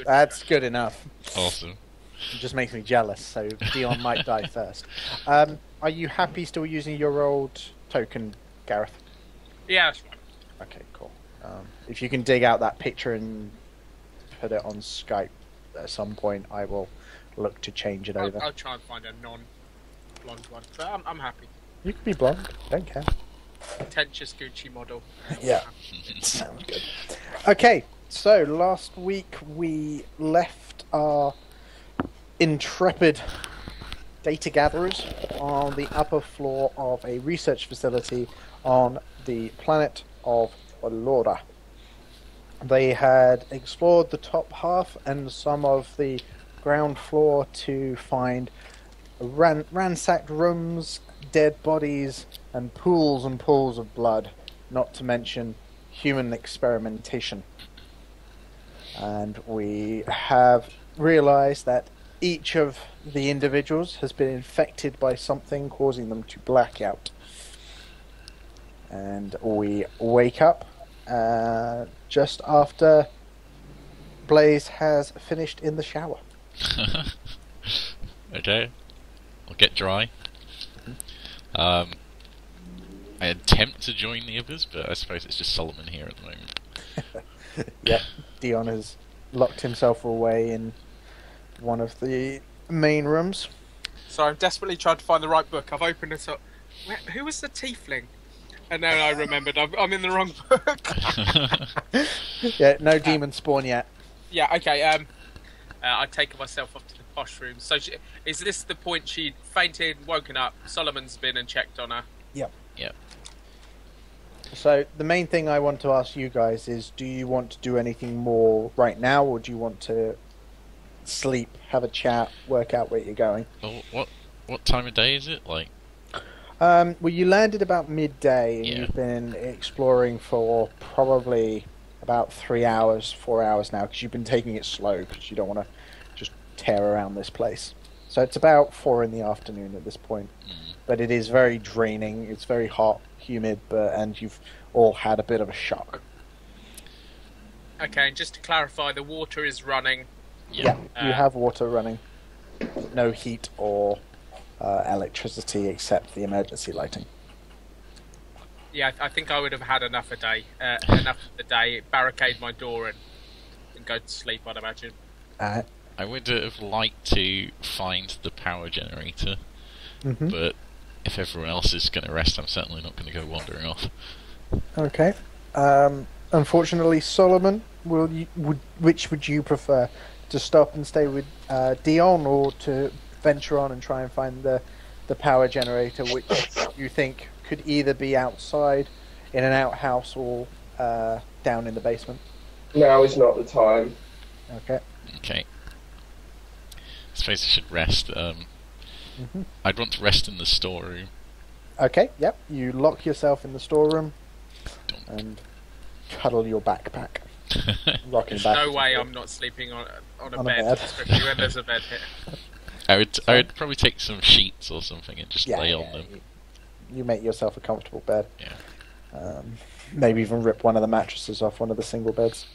That's good enough. Awesome. It just makes me jealous, so Dion might die first. Are you happy still using your old token, Gareth? Yeah, that's fine. Okay, cool. If you can dig out that picture and put it on Skype at some point, I will look to change it over. I'll try and find a non-blonde one, but I'm happy. You could be blonde, don't care. Pretentious Gucci model. Yeah, sounds good. Okay, so last week we left our intrepid data gatherers on the upper floor of a research facility on the planet of Alora. They had explored the top half and some of the ground floor to find ransacked rooms, dead bodies, and pools of blood, not to mention human experimentation. And we have realized that each of the individuals has been infected by something causing them to black out. And we wake up just after Blaze has finished in the shower. Okay. I'll get dry. I attempt to join the others, but I suppose it's just Solomon here at the moment. Yep, Dion has locked himself away in one of the main rooms. So I'm desperately trying to find the right book. I've opened it up. Who was the tiefling? And then I remembered I'm in the wrong book. Yeah, no demon spawn yet. Yeah, okay. I've taken myself up to the posh room. So is this the point she'd fainted, woken up, Solomon's been and checked on her? Yep. Yep. So the main thing I want to ask you guys is, do you want to do anything more right now, or do you want to sleep, have a chat, work out where you're going? Well, what time of day is it? Like, well, you landed about midday, and Yeah. you've been exploring for probably about 3 hours, 4 hours now, because you've been taking it slow, because you don't want to just tear around this place. So it's about 4 in the afternoon at this point. But it is very draining, it's very hot, humid, and you've all had a bit of a shock. Okay, and just to clarify, the water is running. Yeah, you have water running. No heat or electricity except the emergency lighting. Yeah, I think I would have had enough of the day, barricade my door and go to sleep, I'd imagine. I would have liked to find the power generator, but if everyone else is going to rest, I'm certainly not going to go wandering off. Okay. Unfortunately, Solomon, which would you prefer? To stop and stay with Dion, or to venture on and try and find the power generator, which you think could either be outside in an outhouse or down in the basement? Now is not the time. Okay. Okay. I suppose I should rest. I'd want to rest in the storeroom. Okay, yep. You lock yourself in the storeroom and cuddle your backpack. Rocking There's back. no way I'm not sleeping on a bed, especially when there's a bed here. I would probably take some sheets or something and just lay on them. You make yourself a comfortable bed. Yeah. Maybe even rip one of the mattresses off one of the single beds.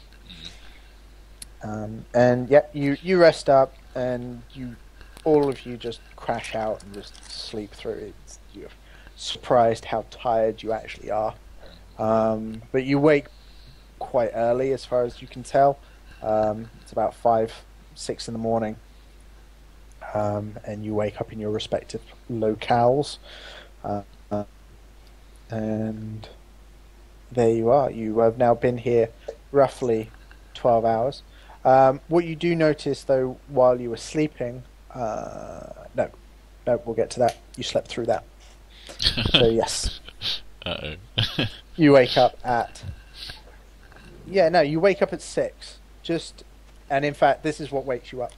And yeah, you rest up, and all of you just crash out and just sleep through it. You're surprised how tired you actually are. But you wake quite early, as far as you can tell. It's about 5, 6 in the morning. And you wake up in your respective locales. And there you are. You have now been here roughly 12 hours. What you do notice, though, while you were sleeping... No, we'll get to that. You slept through that. So, yes. Uh-oh. You wake up at... Yeah, no, you wake up at 6. And in fact, this is what wakes you up.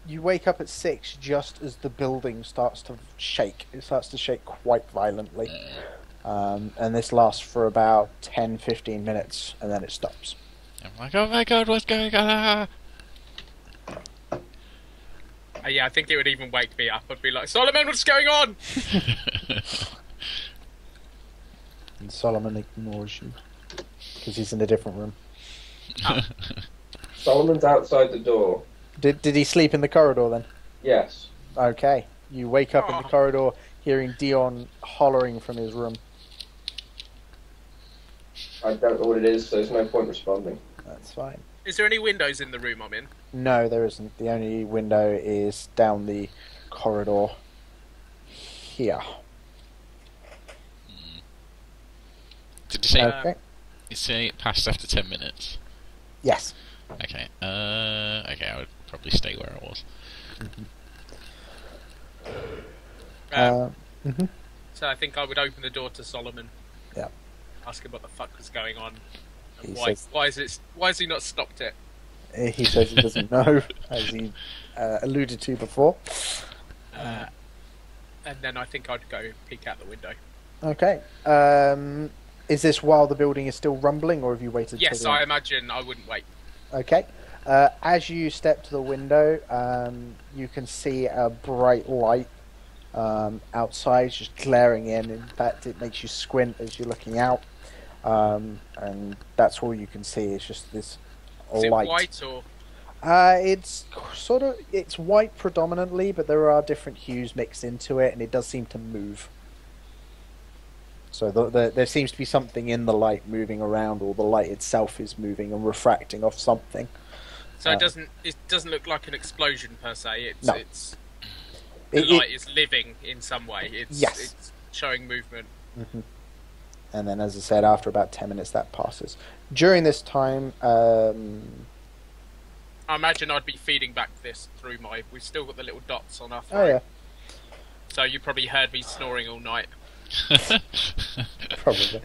You wake up at 6 just as the building starts to shake. It starts to shake quite violently. And this lasts for about 10-15 minutes, and then it stops. I'm like, oh my god, what's going on? Yeah, I think it would even wake me up. I'd be like, Solomon, what's going on? And Solomon ignores you because he's in a different room. Solomon's outside the door. Did he sleep in the corridor then? Yes. Okay. You wake up in the corridor hearing Dion hollering from his room. I don't know what it is, so there's no point responding. That's fine. Is there any windows in the room I'm in? No, there isn't. The only window is down the corridor here. Did you say Okay. you say it passed after 10 minutes? Yes. Okay. Okay, I would probably stay where I was. So I think I would open the door to Solomon. Yeah. Ask him what the fuck was going on. And He why has he not stopped it? He says he doesn't know, as he alluded to before. And then I think I'd go peek out the window. Okay. Is this while the building is still rumbling, or have you waited? Yes, till the I end? imagine I wouldn't wait. Okay. As you step to the window, you can see a bright light outside, just glaring in. In fact, it makes you squint as you're looking out, and that's all you can see. It's just this Is light. it white or? It's white predominantly, but there are different hues mixed into it, and it does seem to move. So there seems to be something in the light moving around, or the light itself is moving and refracting off something. So it doesn't look like an explosion per se. No. The light is living in some way. It's showing movement. Mm-hmm. And then, as I said, after about 10 minutes, that passes. During this time, I imagine I'd be feeding back this through my. We've still got the little dots on our throat. oh yeah, So you probably heard me snoring all night. probably.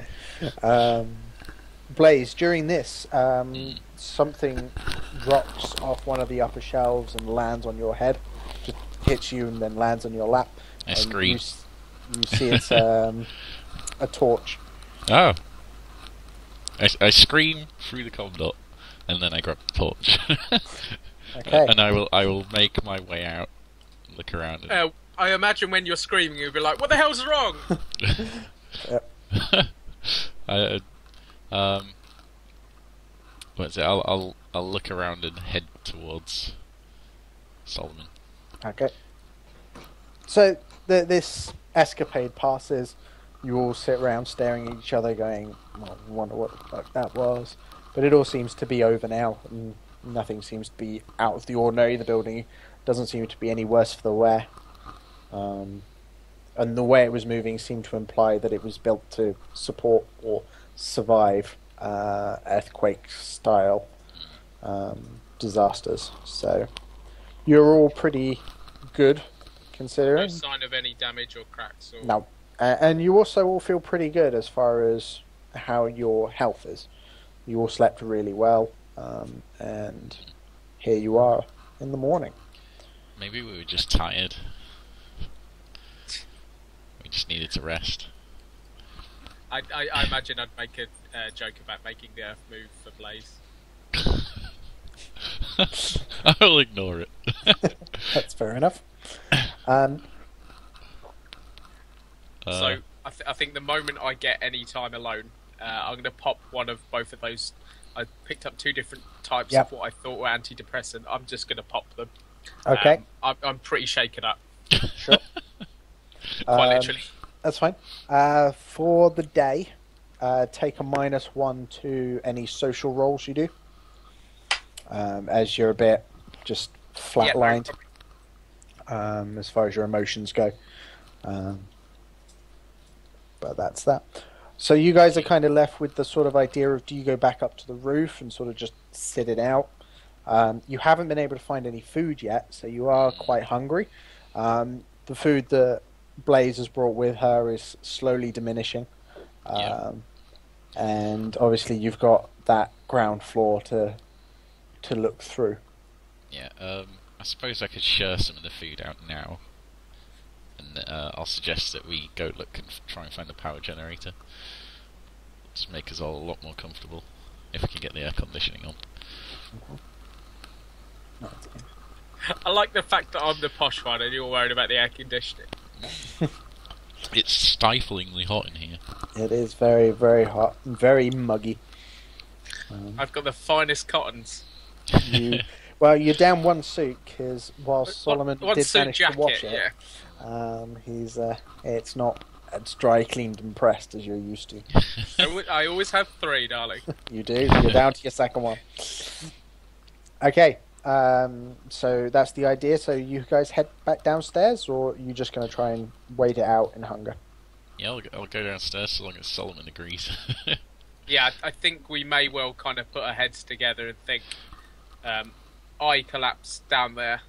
Blaze, during this, something drops off one of the upper shelves and lands on your head. Just hits you and then lands on your lap. I scream. You see it's a torch. Oh. I scream through the comm dot, and then I grab the torch. Okay. And I will make my way out, look around. And... I imagine when you're screaming, you'll be like, "What the hell's wrong?" What's it? I'll look around and head towards Solomon. Okay. So this escapade passes. You all sit around staring at each other, going, well, I wonder what the fuck that was. But it all seems to be over now, and nothing seems to be out of the ordinary. The building doesn't seem to be any worse for the wear. And the way it was moving seemed to imply that it was built to support or survive earthquake-style disasters. So you're all pretty good, considering. No sign of any damage or cracks. Or... No. And you also all feel pretty good as far as how your health is. You all slept really well, and here you are in the morning. Maybe we were just tired. We just needed to rest. I imagine I'd make a joke about making the Earth move for Blaze. I'll ignore it. That's fair enough. So I think the moment I get any time alone, I'm going to pop one of both of those. I picked up two different types of what I thought were antidepressant. I'm just going to pop them. Okay. I'm pretty shaken up. Sure. Quite literally. That's fine. For the day, take a -1 to any social roles you do. As you're a bit just flatlined as far as your emotions go. But that's that. So you guys are kind of left with the sort of idea of, do you go back up to the roof and sort of just sit it out? You haven't been able to find any food yet, so you are quite hungry. The food that Blaze has brought with her is slowly diminishing. And obviously you've got that ground floor to look through. Yeah, I suppose I could share some of the food out now. And I'll suggest that we go look and try and find the power generator. Just make us all a lot more comfortable, if we can get the air conditioning on. I like the fact that I'm the posh one and you're worried about the air conditioning. It's stiflingly hot in here. It is very, very hot, and very muggy. I've got the finest cottons. Well, you're down one suit because while Solomon one did suit manage jacket, to wash it, it's not as dry cleaned and pressed as you're used to. I always have 3, darling. You do. You're down to your second one. Okay. So that's the idea. So you guys head back downstairs, or are you just going to try and wait it out in hunger? Yeah, I'll go downstairs so long as Solomon agrees. Yeah, I think we may well kind of put our heads together and think I collapsed down there,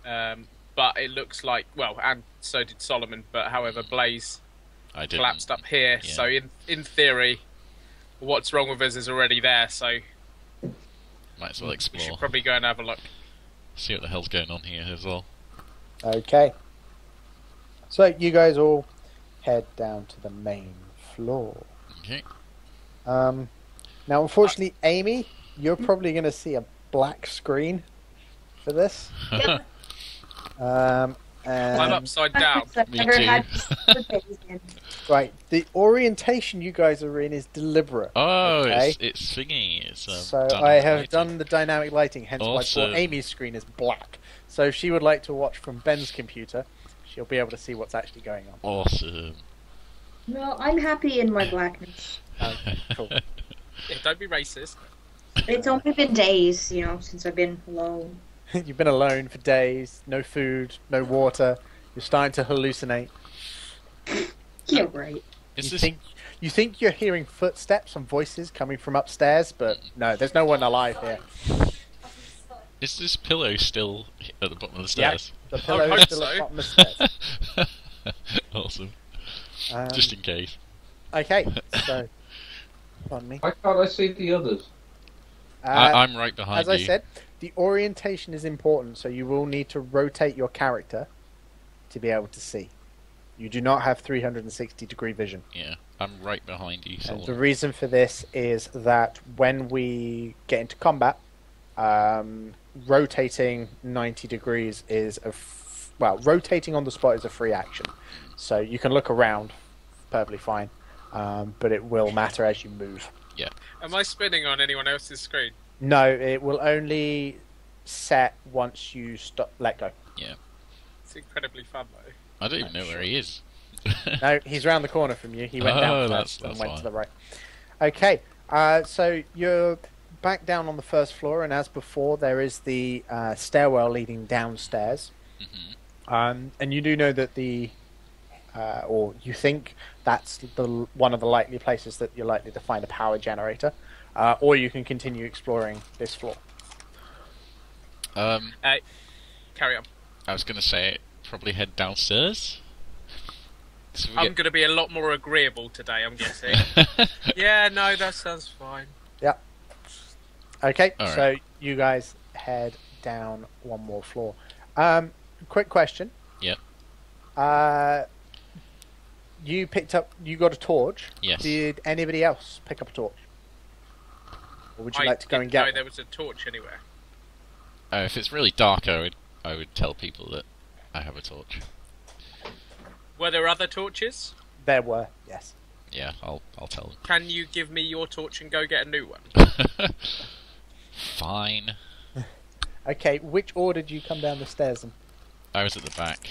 but it looks like, well, and so did Solomon, but however, Blaze collapsed up here, yeah. So in theory, what's wrong with us is already there, so might as well explore. We should probably go and have a look. See what the hell's going on here as well. Okay. So you guys all head down to the main floor. Okay. Now, unfortunately, Amy, you're probably going to see a black screen for this. I'm upside down. Me too. Right, the orientation you guys are in is deliberate. Oh, okay? it's thingy. It's so I have done the dynamic lighting, hence awesome. why Amy's screen is black. So if she would like to watch from Ben's computer, she'll be able to see what's actually going on. Awesome. Well, I'm happy in my blackness. Cool. Yeah, don't be racist. It's only been days, since I've been alone. You've been alone for days, no food, no water. You're starting to hallucinate. You're right. You think you're hearing footsteps and voices coming from upstairs, but no, there's no one alive here. Is this pillow still at the bottom of the stairs? Yeah, the pillow is still at the bottom of the stairs. Awesome. Just in case. Okay, so pardon me. Why can't I see the others? I'm right behind you. As I said, the orientation is important, so you will need to rotate your character to be able to see. You do not have 360-degree vision. Yeah, I'm right behind you. And the reason for this is that when we get into combat, rotating 90 degrees is rotating on the spot is a free action. So you can look around perfectly fine, but it will matter as you move. Yeah. Am I spinning on anyone else's screen? No, it will only set once you let go. Yeah. It's incredibly fun, though. I don't even know where he is. No, he's round the corner from you. He went down first and went to the right. Okay, so you're back down on the first floor, and as before, there is the stairwell leading downstairs. Mm-hmm. And you do know that or you think that's one of the likely places that you're likely to find a power generator, or you can continue exploring this floor. Carry on. I was going to say, probably head downstairs. So I'm going to be a lot more agreeable today, I'm guessing. Yeah, no, that sounds fine. Yeah. Okay, all so right. You guys head down one more floor. Quick question. Yep. You got a torch. Yes. Did anybody else pick up a torch? Or would you like to go and get No, one? there was a torch anywhere. Oh, if it's really dark, I would tell people that I have a torch. Were there other torches? There were, yes. Yeah, I'll tell them. Can you give me your torch and go get a new one? Fine. Okay, which order did you come down the stairs in? I was at the back.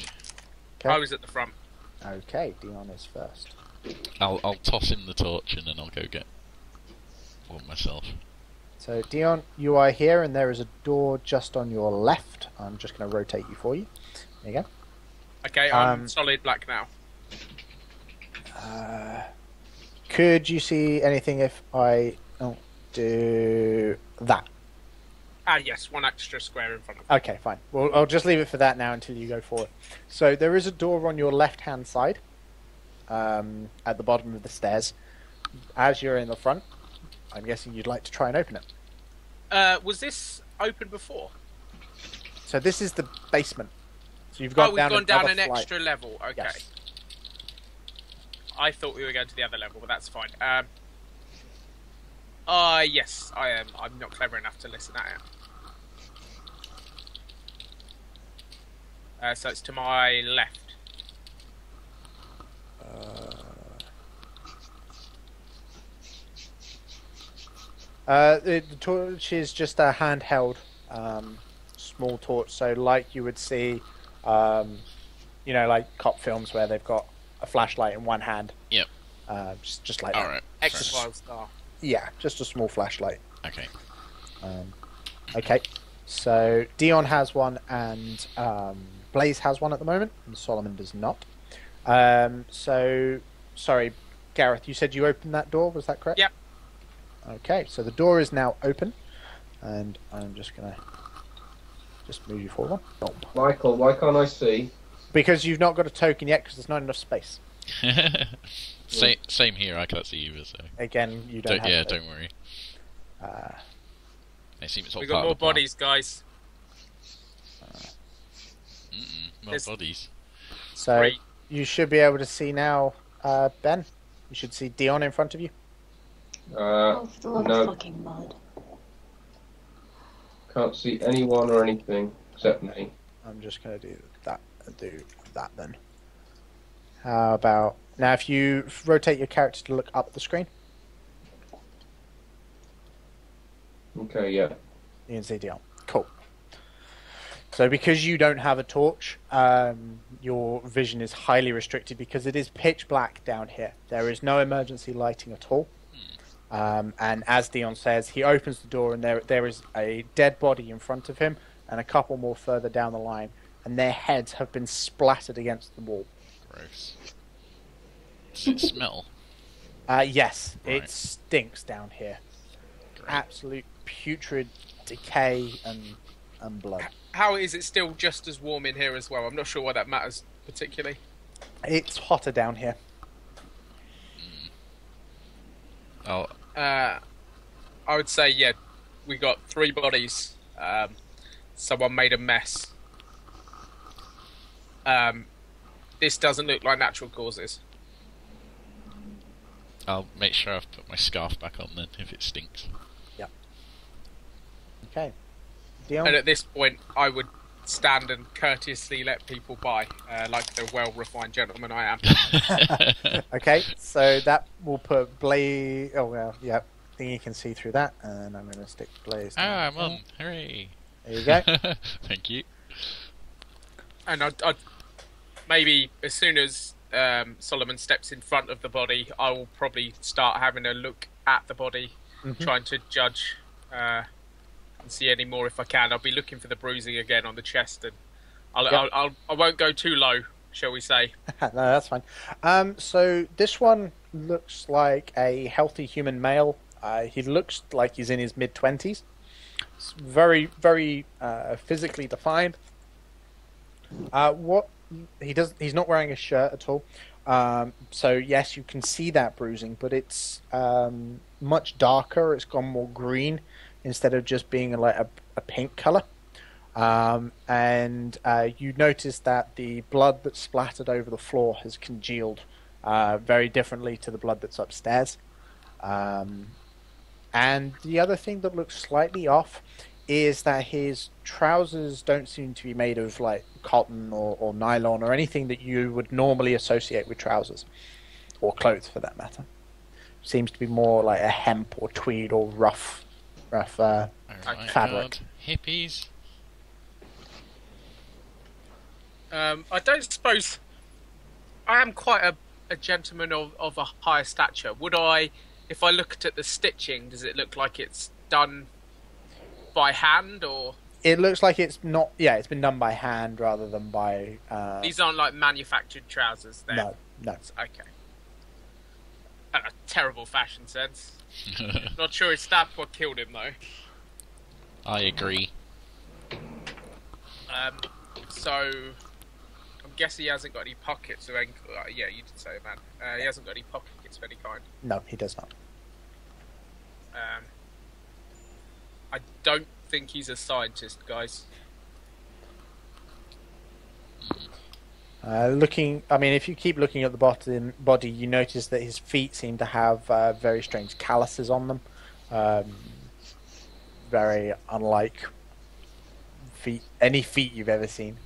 Okay. I was at the front. Okay, Dion is first. I'll toss in the torch and then I'll go get one myself. So, Dion, you are here, and there is a door just on your left. I'm just going to rotate you for you. There you go. Okay, I'm solid black now. Could you see anything if I do that? Yes, one extra square in front of me. Okay, fine. Well, I'll just leave it for that now until you go forward. So there is a door on your left-hand side, at the bottom of the stairs. As you're in the front, I'm guessing you'd like to try and open it. Was this open before? So this is the basement. So you've gone we've gone down an flight. extra level. Okay. Yes. I thought we were going to the other level, but that's fine. Yes, I am. I'm not clever enough to listen at it. So it's to my left. The torch is just a handheld small torch, so like you would see, like cop films where they've got a flashlight in one hand. Yep. Just like All that. right. X-Files style. Yeah, just a small flashlight. Okay. Okay. So Dion has one, and Blaze has one at the moment, and Solomon does not. So, sorry, Gareth, you said you opened that door, was that correct? Yep. Okay, so the door is now open, and I'm just going to move you forward. Boom. Michael, why can't I see? Because you've not got a token yet, because there's not enough space. Same here. I can't see you, so Again, you don't have yeah, to. don't worry. I seem it's all We part got more of the plan. bodies, guys. More There's- bodies. So Great. you should be able to see now, Ben. You should see Dion in front of you. Oh, for the love No. of fucking mud. Can't see anyone or anything except me. I'm just going to do that then. How about now? If you rotate your character to look up the screen, Okay, yeah. you can see Dion. Cool. So because you don't have a torch, your vision is highly restricted because it is pitch black down here. There is no emergency lighting at all. And as Dion says, he opens the door and there is a dead body in front of him and a couple more further down the line, and their heads have been splattered against the wall. Gross. Does it smell? Yes, Right. it stinks down here. Great. Absolute putrid decay and blood. How is it still just as warm in here as well? I'm not sure why that matters particularly. It's hotter down here. Oh, I would say, yeah, we got 3 bodies. Someone made a mess. This doesn't look like natural causes. I'll make sure I've put my scarf back on then if it stinks. Okay. Dion? And at this point, I would stand and courteously let people by, like the well-refined gentleman I am. Okay, so that will put Blaze... Oh, well, yeah. I think you can see through that. And I'm going to stick Blaze down. Ah, I'm on. Hooray. There you go. Thank you. And I'd maybe as soon as Solomon steps in front of the body, I will probably start having a look at the body, trying to judge and see any more if I can. I'll be looking for the bruising again on the chest, and I won't go too low, shall we say? No, that's fine. So this one looks like a healthy human male. He looks like he's in his mid-20s. It's very, very physically defined. He's not wearing a shirt at all. So yes, you can see that bruising, but it's much darker. It's gone more green instead of just being like a pink color. And you notice that the blood that's splattered over the floor has congealed very differently to the blood that's upstairs. And the other thing that looks slightly off is that his trousers don't seem to be made of like cotton or nylon or anything that you would normally associate with trousers, or clothes for that matter. Seems to be more like a hemp or tweed or rough Oh my fabric. God. Hippies. I don't suppose I am quite a gentleman of a higher stature. Would I, if I looked at the stitching, does it look like it's done by hand, or It looks like it's not. Yeah, it's been done by hand rather than by. these aren't like manufactured trousers? Then No. okay. A terrible fashion sense. Not sure it's that what killed him though. I agree. So I'm guessing he hasn't got any pockets or anything. Yeah, you did say it, man. He hasn't got any pockets of any kind. No, he does not. I don't think he's a scientist, guys. If you keep looking at the body, you notice that his feet seem to have very strange calluses on them. Very unlike any feet you've ever seen.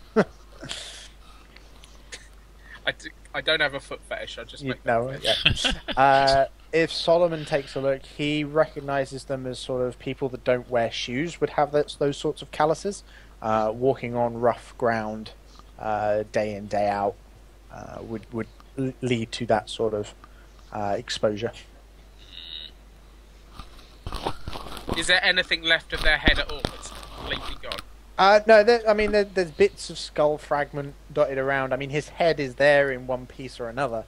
I don't have a foot fetish. I just make No, yeah. If Solomon takes a look, he recognizes them as sort of people that don't wear shoes would have those sorts of calluses, walking on rough ground, day in day out, would lead to that sort of exposure. Is there anything left of their head at all? It's completely gone. No, there's bits of skull fragment dotted around. I mean, his head is there in one piece or another,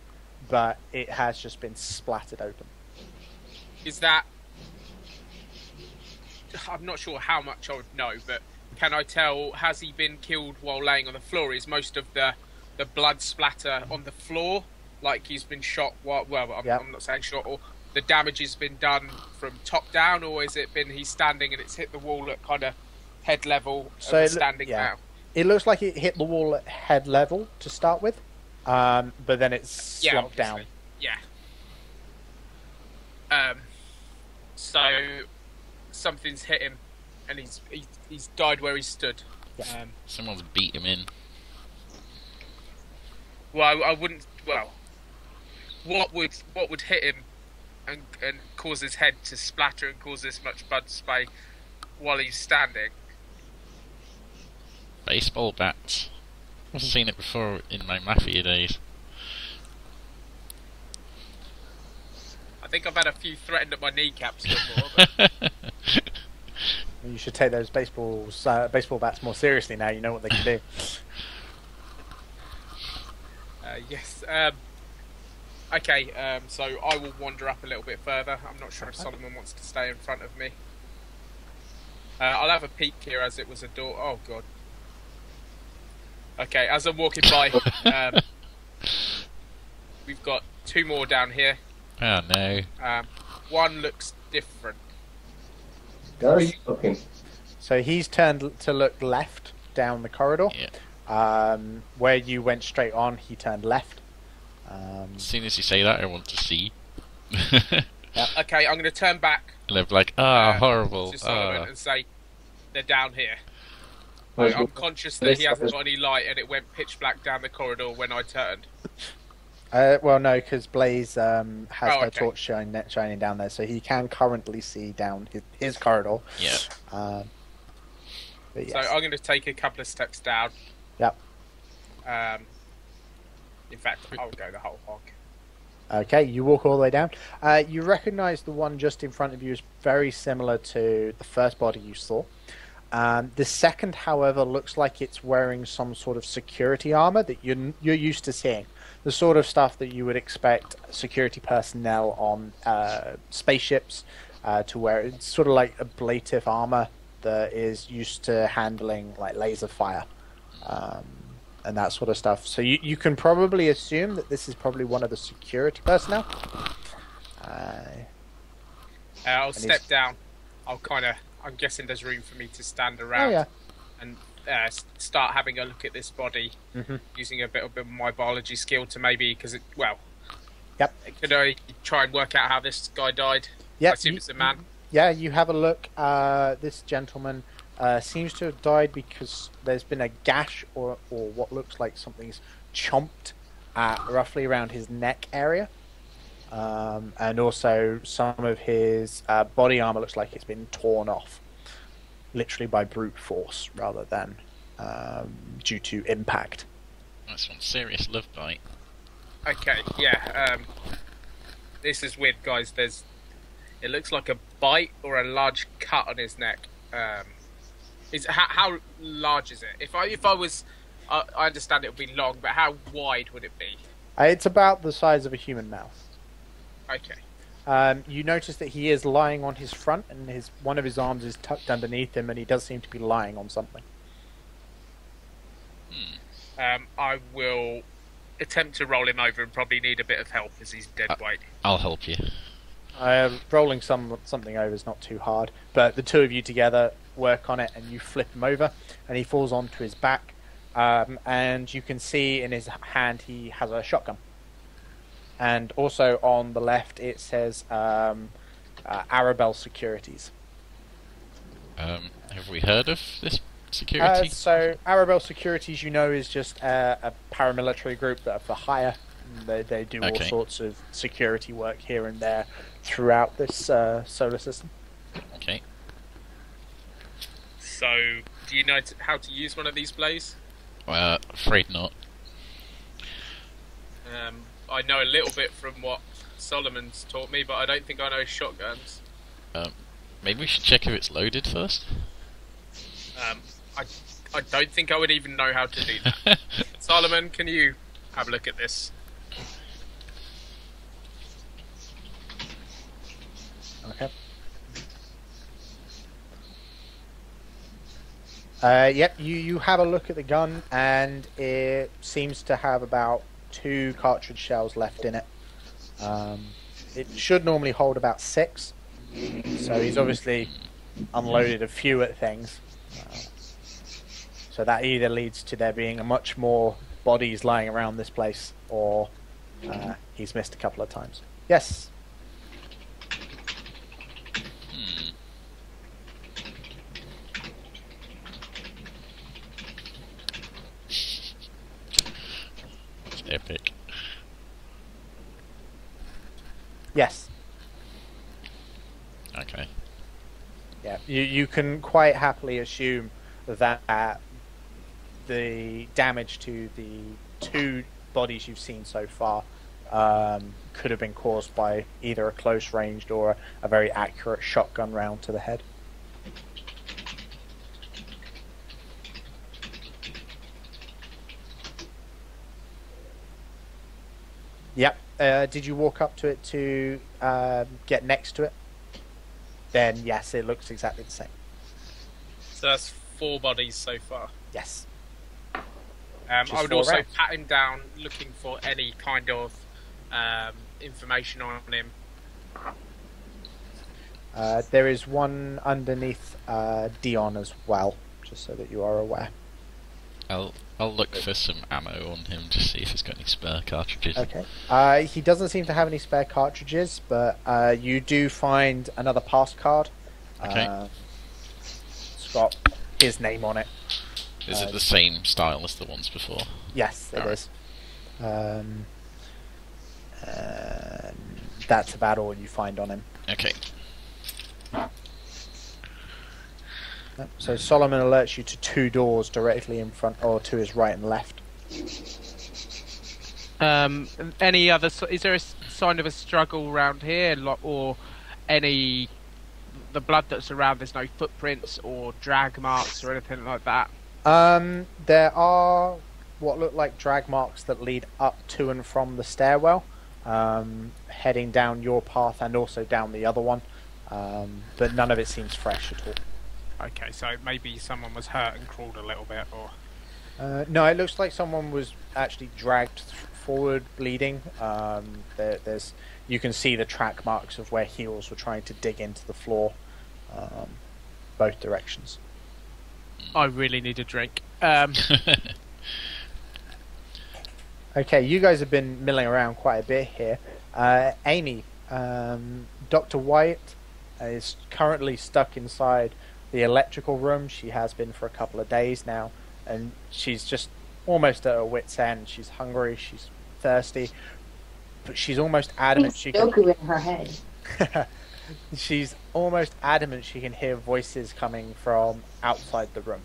but it has just been splattered open. Is that... I'm not sure how much I would know, but can I tell, has he been killed while laying on the floor? Is most of the blood splatter on the floor, like he's been shot while... Well, I'm not saying shot, or the damage has been done from top down, or has it been he's standing and it's hit the wall at kind of head level, so standing now? It looks like it hit the wall at head level to start with, but then it's slumped down. Yeah. So something's hit him, and he's died where he stood. Yeah. Someone's beat him in. Well, I wouldn't. Well, what would hit him and cause his head to splatter and cause this much blood spray while he's standing? Baseball bats. I've seen it before in my mafia days. I think I've had a few threatened at my kneecaps before. But... You should take those baseball bats more seriously now. You know what they can do. Yes. Okay. So I will wander up a little bit further. I'm not sure if Solomon wants to stay in front of me. I'll have a peek here as it was a door. Oh god. Okay, as I'm walking by, we've got two more down here. Oh no. One looks different. Where are you looking? So he's turned to look left down the corridor. Yeah. Where you went straight on, he turned left. As soon as you say that, I want to see. Okay, I'm going to turn back. And they're like, horrible. To Solomon and say, they're down here. I'm conscious that he hasn't got any light and it went pitch black down the corridor when I turned. Well, no, because Blaze has her torch shining down there, so he can currently see down his corridor. Yeah. But yes. So I'm going to take a couple of steps down. Yep. In fact, I'll go the whole hog. Okay, you walk all the way down. You recognise the one just in front of you is very similar to the first body you saw. The second, however, looks like it's wearing some sort of security armor that you're used to seeing. The sort of stuff that you would expect security personnel on spaceships to wear. It's sort of like ablative armor that is used to handling like laser fire and that sort of stuff. So you can probably assume that this is probably one of the security personnel. I'll step down. I'm guessing there's room for me to stand around and start having a look at this body, using a bit of my biology skill to maybe, because Yep. Could I try and work out how this guy died? Yep. I assume it's a man. Yeah, you have a look. This gentleman seems to have died because there's been a gash or what looks like something's chomped roughly around his neck area. And also some of his body armor looks like it's been torn off, literally by brute force rather than due to impact. That's one serious love bite. Okay, yeah. This is weird, guys. It looks like a bite or a large cut on his neck. How large is it? If I was, I understand it would be long, but how wide would it be? It's about the size of a human mouth. Okay. You notice that he is lying on his front, and one of his arms is tucked underneath him, and he does seem to be lying on something. I will attempt to roll him over and probably need a bit of help as he's dead weight. I'll help you. Rolling something over is not too hard, but the two of you together work on it, and you flip him over, and he falls onto his back, and you can see in his hand he has a shotgun. And also on the left it says Arabelle Securities. Have we heard of this security? So Arabelle Securities, you know, is just a paramilitary group that are for hire. They do all Okay. sorts of security work here and there throughout this solar system. Okay. So, do you know how to use one of these blades? Afraid not. I know a little bit from what Solomon's taught me, but I don't think I know shotguns. Maybe we should check if it's loaded first. I don't think I would even know how to do that. Solomon, can you have a look at this? Okay. Yep, you have a look at the gun, and it seems to have about 2 cartridge shells left in it. It should normally hold about 6, so he's obviously unloaded a few at things. So that either leads to there being much more bodies lying around this place, or he's missed a couple of times. Yes. It's epic. Yes. Okay. Yeah. You can quite happily assume that the damage to the 2 bodies you've seen so far could have been caused by either a close ranged or a very accurate shotgun round to the head. Yep. Did you walk up to it to get next to it? Then yes, it looks exactly the same. So that's 4 bodies so far. Yes. I Just would 4 also rounds. pat him down, looking for any kind of information on him. There is one underneath Dion as well, just so that you are aware. I'll look for some ammo on him to see if he's got any spare cartridges. Okay. He doesn't seem to have any spare cartridges, but you do find another pass card. Okay. It's got his name on it. Is it the same style as the ones before? Yes, it Alright. is. That's about all you find on him. Okay. So Solomon alerts you to 2 doors directly in front, or to his right and left. Any other? Is there a sign of a struggle around here, or any? The blood that's around. There's no footprints or drag marks or anything like that. There are what look like drag marks that lead up to and from the stairwell, heading down your path and also down the other one, but none of it seems fresh at all. Okay, so maybe someone was hurt and crawled a little bit, or No, it looks like someone was actually dragged forward, bleeding. There's you can see the track marks of where heels were trying to dig into the floor, both directions. I really need a drink. Okay, you guys have been milling around quite a bit here. Amy, Dr. Wyatt is currently stuck inside the electrical room. She has been for a couple of days now, and she's just almost at her wit's end. She's hungry, she's thirsty, but she's almost adamant she can... Goku in her head. She's almost adamant she can hear voices coming from outside the room.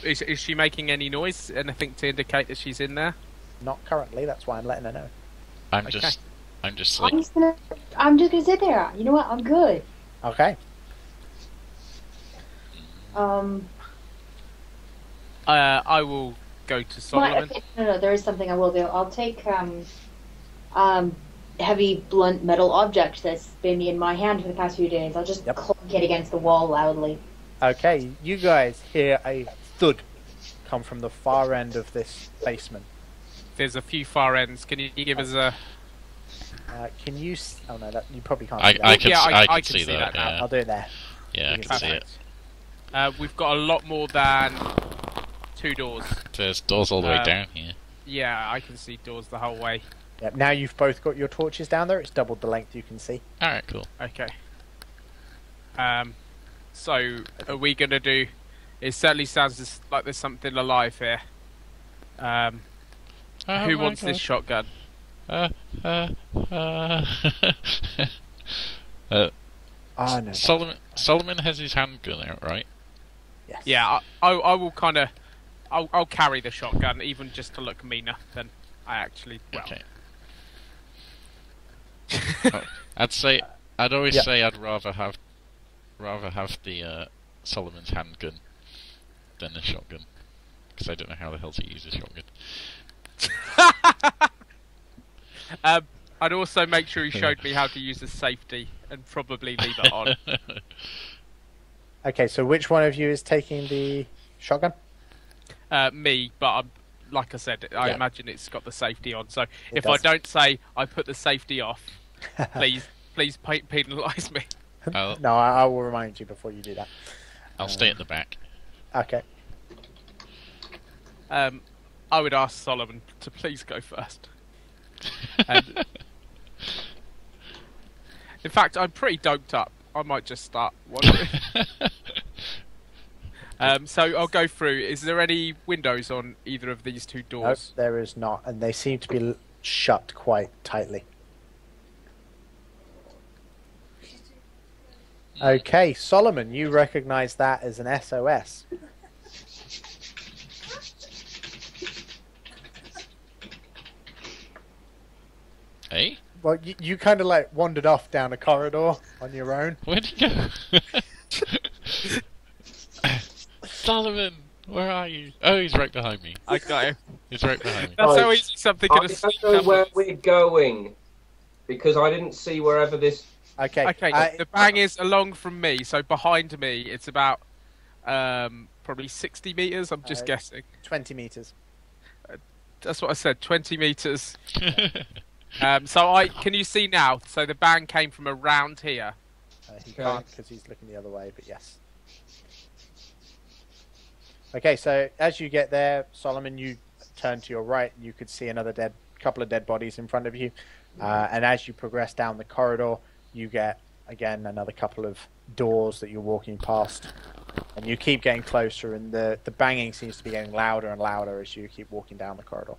Is she making any noise? Anything to indicate that she's in there? Not currently, that's why I'm letting her know. I'm Okay. just I'm like, just gonna sit there. You know what? I'm good. Okay. I will go to Solomon. Okay, no, there is something I will do. I'll take heavy blunt metal object that's been in my hand for the past few days. I'll just Yep. clunk it against the wall loudly. Okay, you guys hear a thud come from the far end of this basement. There's a few far ends. Can you give us a? Can you... Oh no, that you probably can't I see that. can, Yeah, I I can can see see that. that now. Yeah, I'll do it there. yeah, I can see it. We've got a lot more than 2 doors. There's doors all the way Um, down here. Yeah, I can see doors the whole way. Yep, now you've both got your torches down there. It's doubled the length you can see. All right, cool. Okay. So are we gonna do? It certainly sounds like there's something alive here. Who wants this shotgun? No. Solomon has his handgun out, right? Yes. Yeah, I will kind of. I'll carry the shotgun, even just to look meaner than I actually. Well. Okay. I'd always say I'd rather have the Solomon's handgun than a shotgun, because I don't know how the hell to use a shotgun. I'd also make sure he showed me how to use the safety and probably leave it on. Okay, so which one of you is taking the shotgun? Me, but like I said, I imagine it's got the safety on. So if I does. don't say I put the safety off, please penalise me. No, I will remind you before you do that. I'll stay at the back. Okay. I would ask Solomon to please go first. And, in fact, I'm pretty doped up. I might just start wandering. So I'll go through. Is there any windows on either of these two Nope, doors? there is not, and they seem to be shut quite tightly. Okay, Solomon, you recognise that as an SOS. Hey? Well, you kind of like wandered off down a corridor on your own. Where'd he go? Solomon, where are you? Oh, he's right behind me. I got him. He's right behind me. That's how easy something I can don't know where we're going, because I didn't see wherever this... Okay. Okay, the bang is along from me, so behind me it's about probably 60 metres, I'm just guessing. 20 metres. That's what I said, 20 metres. So can you see now? So the bang came from around here. He can't because he's looking the other way, but yes. Okay, so as you get there, Solomon, you turn to your right and you could see another couple of dead bodies in front of you. And as you progress down the corridor, you get, again, another couple of doors that you're walking past. And you keep getting closer, and the banging seems to be getting louder and louder as you keep walking down the corridor.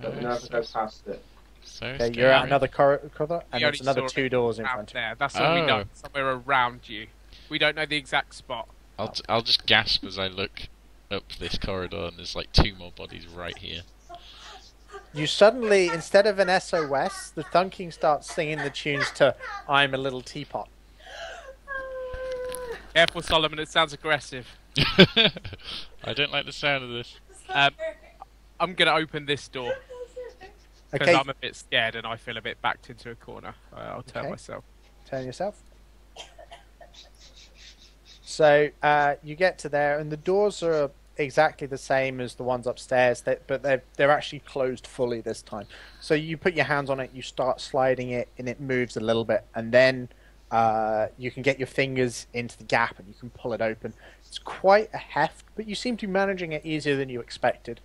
Don't know if I go past it. So Okay, you're at another corridor, and We there's only another saw 2 it doors in out front of you. there. That's all we know. Oh. Somewhere around you. We don't know the exact spot. I'll just gasp as I look up this corridor, and there's like 2 more bodies right here. You suddenly, instead of an SOS, the thunking starts singing the tunes to I'm a Little Teapot. Careful, Solomon, it sounds aggressive. I don't like the sound of this. I'm going to open this door. Because Okay, I'm a bit scared and I feel a bit backed into a corner. I'll turn Okay. myself. turn yourself. So you get to there, and the doors are exactly the same as the ones upstairs, but they're actually closed fully this time. So you put your hands on it, you start sliding it, and it moves a little bit, and then you can get your fingers into the gap and you can pull it open. It's quite a heft, but you seem to be managing it easier than you expected.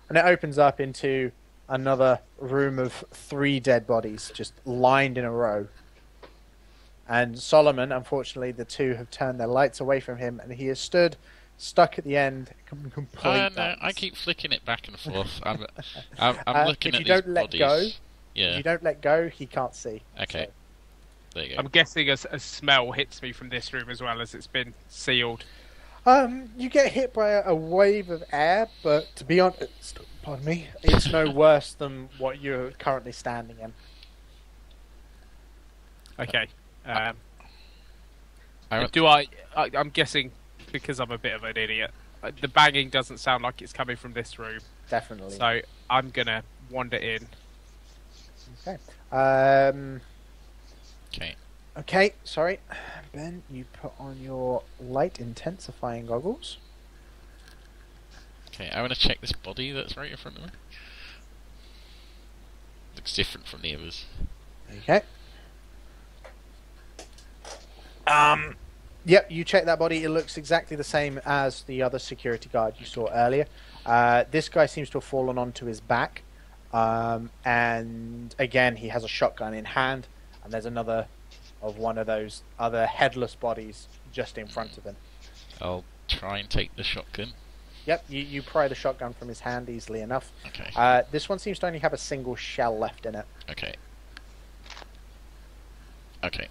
And it opens up into another room of 3 dead bodies, just lined in a row. And Solomon, unfortunately, the 2 have turned their lights away from him, and he is stuck at the end, complete No, darkness. I keep flicking it back and forth. I'm looking if at you these don't let bodies. go, Yeah. If you don't let go, he can't see. Okay. So, There you go. I'm guessing a smell hits me from this room as well, as it's been sealed. you get hit by a wave of air, but to be honest, pardon me, it's no worse than what you're currently standing in. Okay. I'm I'm guessing, because I'm a bit of an idiot, the banging doesn't sound like it's coming from this room. Definitely. So I'm going to wander in. Okay. Okay. Okay, sorry. Ben, you put on your light intensifying goggles. Okay, I want to check this body that's right in front of me. Looks different from the others. Okay. Yep, you check that body. It looks exactly the same as the other security guard you saw earlier. This guy seems to have fallen onto his back. And again, he has a shotgun in hand. And there's another of one of those other headless bodies just in front of him. I'll try and take the shotgun? Yep, you pry the shotgun from his hand easily enough. Okay. This one seems to only have a single shell left in it. Okay. Okay.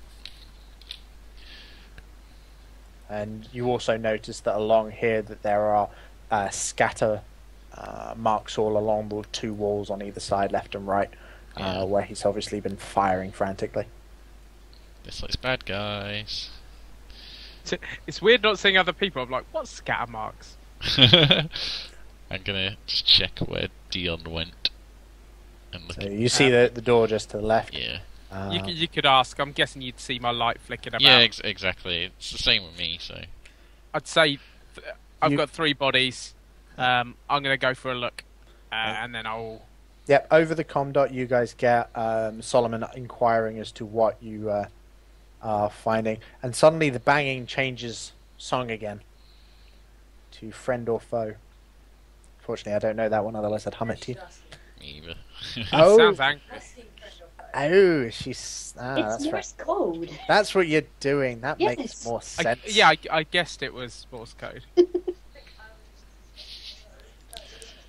And you also notice that along here that there are scatter marks all along the two walls on either side, left and right, where he's obviously been firing frantically. This looks bad, guys. It's weird not seeing other people. I'm like, what scatter marks? I'm gonna just check where Dion went. And look So you see the door just to the left. Yeah. You could ask. I'm guessing you'd see my light flicking about. Yeah, exactly. It's the same with me, so... I'd say I've got 3 bodies. I'm going to go for a look, and then I'll... Yep, over the comm dot you guys get Solomon inquiring as to what you are finding. And suddenly the banging changes song again to Friend or Foe. Fortunately, I don't know that one, otherwise I'd hum it to you. Me either. Oh, Sounds angry. oh, she's... It's that's Morse right. code. That's what you're doing. That Yes. makes more sense. I guessed it was Morse code.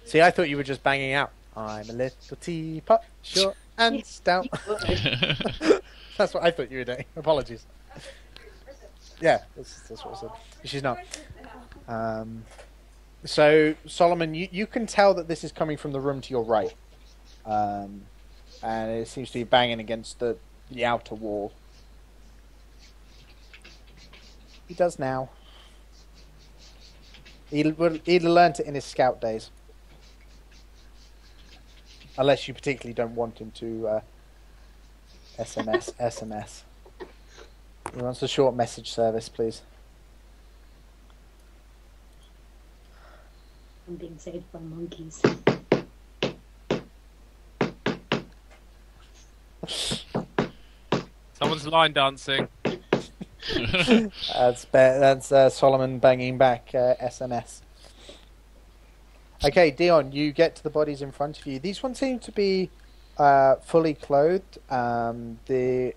See, I thought you were just banging out. I'm a little teapot, short and stout. That's what I thought you were doing. Apologies. Yeah, that's what I said. She's not. So, Solomon, you can tell that this is coming from the room to your right. And it seems to be banging against the outer wall. He does now. He'd learnt it in his scout days. Unless you particularly don't want him to SMS. He wants a short message service, please. I'm being saved by monkeys. Someone's line dancing. That's Solomon banging back SMS. Okay, Dion, you get to the bodies in front of you. These ones seem to be fully clothed. The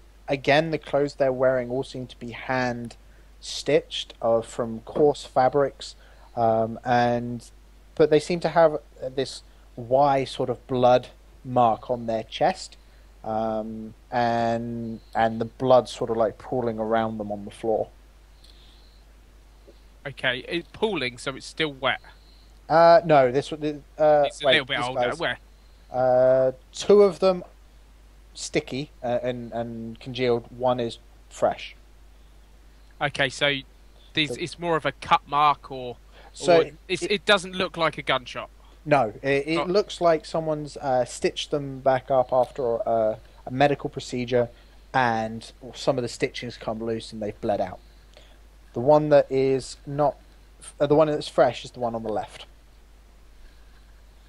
clothes they're wearing all seem to be hand stitched from coarse fabrics, but they seem to have this Y sort of blood mark on their chest, and the blood sort of like pooling around them on the floor. Okay, it's pooling, so it's still wet. No, this one. It's a little bit older. Where? 2 of them sticky and congealed. 1 is fresh. Okay, so it's more of a cut mark, or it doesn't look like a gunshot. No, it looks like someone's stitched them back up after a medical procedure, and some of the stitching's come loose and they've bled out. The one that is not, the one that's fresh is the one on the left.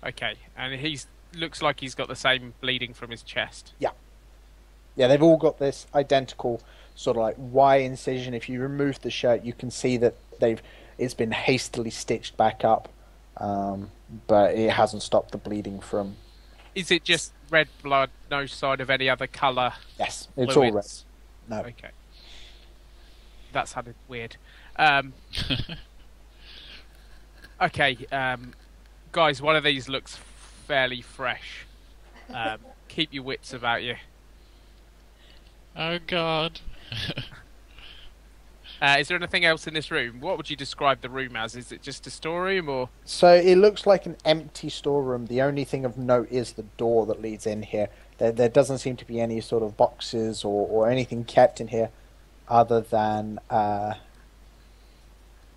Okay, and looks like he's got the same bleeding from his chest. Yeah, they've all got this identical sort of like Y incision. If you remove the shirt, you can see that it's been hastily stitched back up, but it hasn't stopped the bleeding from. Is it just red blood, no sign of any other colour? Yes, it's all red. No. Okay. That sounded weird. Okay, guys, one of these looks fairly fresh. Keep your wits about you. Oh God. Is there anything else in this room? What would you describe the room as? Is it just a storeroom, or...? So it looks like an empty storeroom. The only thing of note is the door that leads in here. There doesn't seem to be any sort of boxes or anything kept in here other than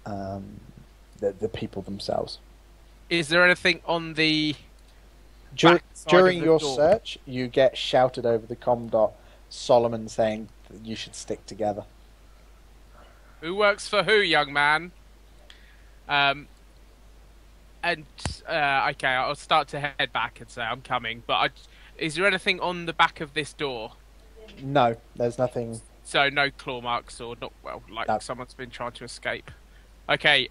the people themselves. Is there anything on the During your door? search, you get shouted over the comm dot, Solomon saying that you should stick together. Who works for who, young man? Okay, I'll start to head back and say I'm coming. But is there anything on the back of this door? No, there's nothing. So no claw marks or not? Well, like No. someone's been trying to escape. Okay,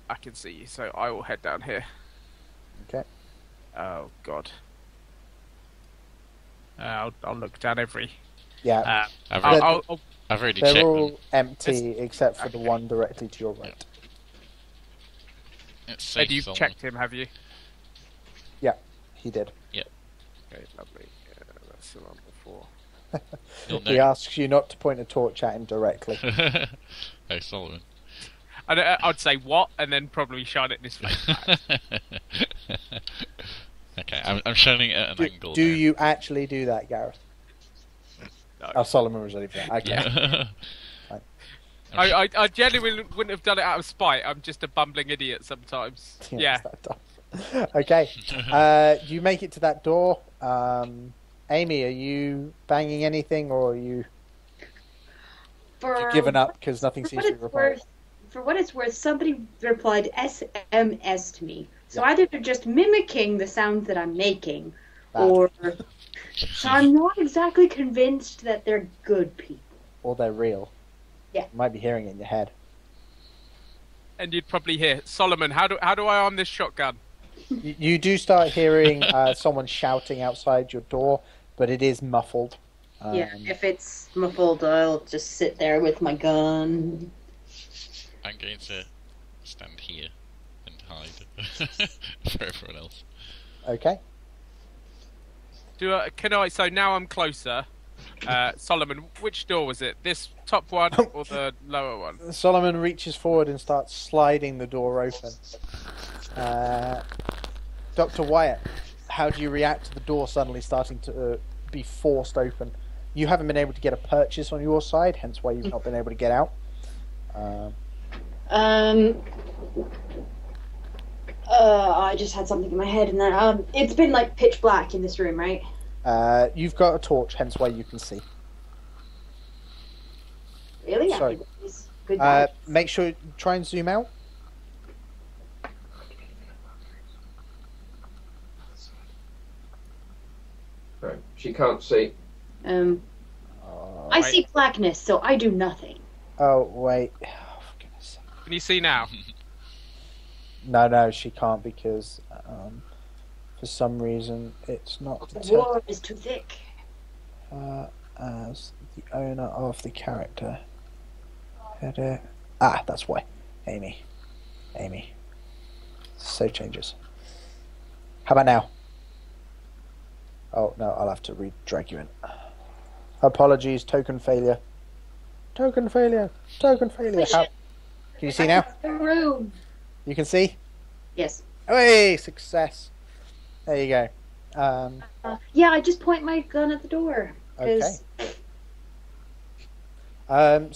I can see you. So I will head down here. Okay. Oh God. I'll look down every. Yeah. I'll I've already They're checked all them. empty except for the one directly to your right. It's safe, And you've Solomon. checked him, have you? Yeah, he did. Okay, lovely. Yeah, that's the one before. You'll He know. asks you not to point a torch at him directly. Oh, Solomon. I'd say what, and then probably shine it in his face. Okay, I'm shining it at an angle. Do now. you actually do that, Gareth? No. Oh, Solomon was ready for that. Okay. Yeah. I genuinely wouldn't have done it out of spite. I'm just a bumbling idiot sometimes. Yeah. It's that tough. Okay. You make it to that door. Amy, are you banging anything, or are you giving up because nothing seems to be replied? For what it's worth, somebody replied SMS to me. So either they're just mimicking the sounds that I'm making, or so I'm not exactly convinced that they're good people. Or they're real. Yeah. You might be hearing it in your head. And you'd probably hear, Solomon, how do I arm this shotgun? You do start hearing someone shouting outside your door, but it is muffled. Yeah, if it's muffled, I'll just sit there with my gun. I'm going to stand here and hide for everyone else. Okay. So now I'm closer. Solomon, which door was it? This top one or the lower one? Solomon reaches forward and starts sliding the door open. Dr. Wyatt, how do you react to the door suddenly starting to be forced open? You haven't been able to get a purchase on your side, hence why you've not been able to get out. I just had something in my head, and then it's been like pitch black in this room, right? You've got a torch, hence why you can see. Really? Sorry. Good guys. Make sure try and zoom out. Right. She can't see. I see blackness, so I do nothing. Oh wait. Oh, for goodness sake. Can you see now? No, she can't because for some reason it's not The wall is too thick. as the owner of the character. That's why. Amy. Save changes. How about now? Oh no, I'll have to drag you in. Apologies, token failure. How, can you see now? The room. You can see? Yes. Hey, success. There you go. Yeah, I just point my gun at the door. Okay. It's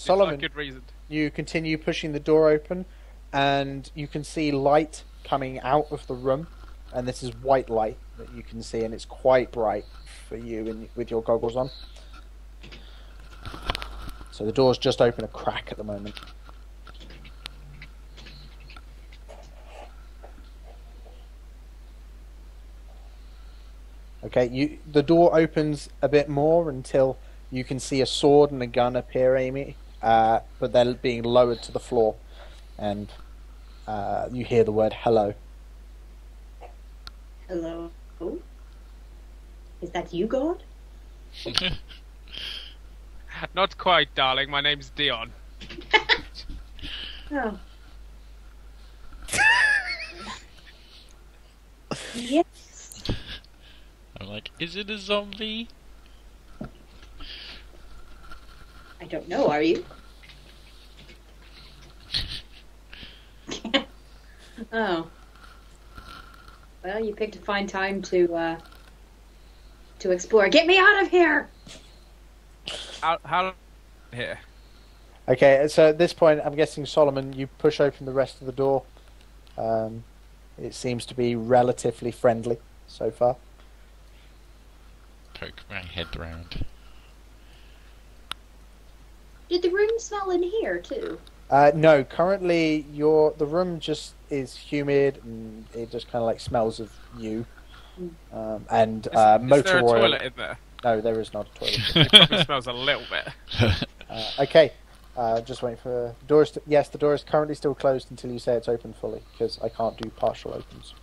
Solomon, like good reason. you continue pushing the door open, and you can see light coming out of the room, and this is white light that you can see, and it's quite bright for you with your goggles on. So the door's just open a crack at the moment. Okay, the door opens a bit more until you can see a sword and a gun appear, Amy, but they're being lowered to the floor, and you hear the word hello. Hello? Is that you, God? Not quite, darling. My name's Dion. Oh. Yes. I'm like, is it a zombie? I don't know, are you? Oh. Well, you picked a fine time to explore. Get me out of here! How here? Okay, so at this point, I'm guessing, Solomon, you push open the rest of the door. It seems to be relatively friendly so far. Poke my head round. Did the room smell in here, too? No, currently the room just is humid, and it just kind of like smells of you. And Is motor there a oil. toilet in there? No, there is not a toilet. It probably smells a little bit. Okay, just waiting for the door. Yes, the door is currently still closed until you say it's open fully, because I can't do partial opens.